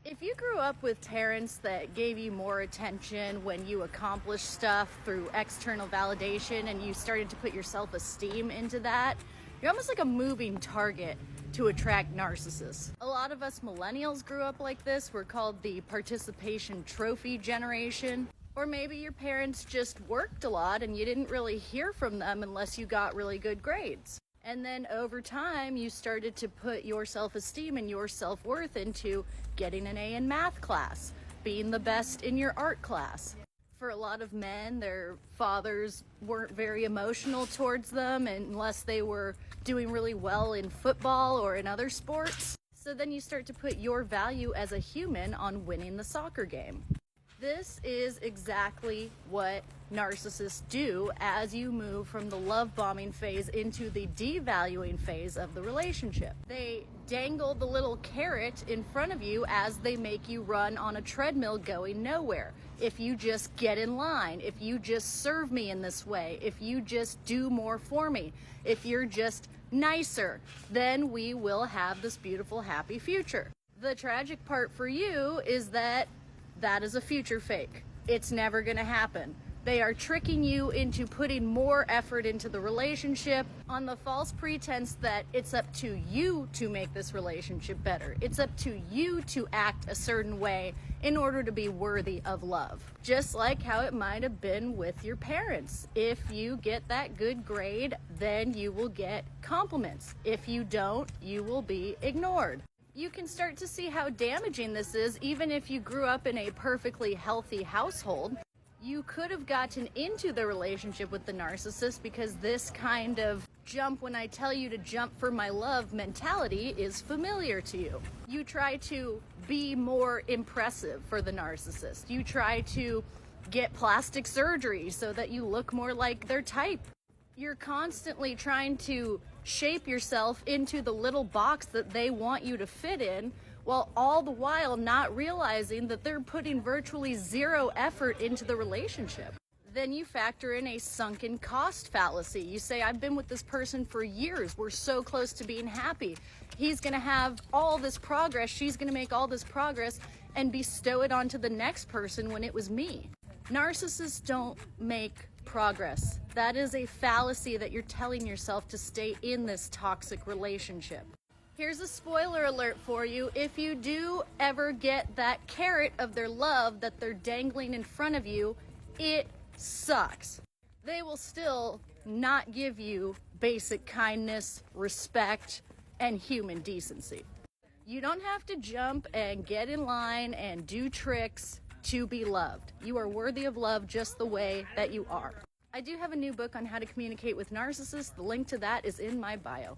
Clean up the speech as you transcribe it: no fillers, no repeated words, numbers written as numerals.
If you grew up with parents that gave you more attention when you accomplished stuff through external validation and you started to put your self-esteem into that, you're almost like a moving target to attract narcissists. A lot of us millennials grew up like this. We're called the participation trophy generation. Or maybe your parents just worked a lot and you didn't really hear from them unless you got really good grades. And then over time, you started to put your self-esteem and your self-worth into getting an A in math class, being the best in your art class. For a lot of men, their fathers weren't very emotional towards them unless they were doing really well in football or in other sports. So then you start to put your value as a human on winning the soccer game. This is exactly what narcissists do as you move from the love bombing phase into the devaluing phase of the relationship. They dangle the little carrot in front of you as they make you run on a treadmill going nowhere. If you just get in line, if you just serve me in this way, if you just do more for me, if you're just nicer, then we will have this beautiful, happy future. The tragic part for you is that is a future fake. It's never gonna happen. They are tricking you into putting more effort into the relationship on the false pretense that it's up to you to make this relationship better. It's up to you to act a certain way in order to be worthy of love. Just like how it might have been with your parents. If you get that good grade, then you will get compliments. If you don't, you will be ignored. You can start to see how damaging this is even if you grew up in a perfectly healthy household. You could have gotten into the relationship with the narcissist because this kind of jump when I tell you to jump for my love mentality is familiar to you. You try to be more impressive for the narcissist. You try to get plastic surgery so that you look more like their type. You're constantly trying to shape yourself into the little box that they want you to fit in, while all the while not realizing that they're putting virtually zero effort into the relationship. Then you factor in a sunken cost fallacy. You say, I've been with this person for years. We're so close to being happy. He's gonna have all this progress. She's gonna make all this progress and bestow it onto the next person when it was me. Narcissists don't make progress. That is a fallacy that you're telling yourself to stay in this toxic relationship. Here's a spoiler alert for you. If you do ever get that carrot of their love that they're dangling in front of you, it sucks. They will still not give you basic kindness, respect, and human decency. You don't have to jump and get in line and do tricks to be loved. You are worthy of love just the way that you are. I do have a new book on how to communicate with narcissists. The link to that is in my bio.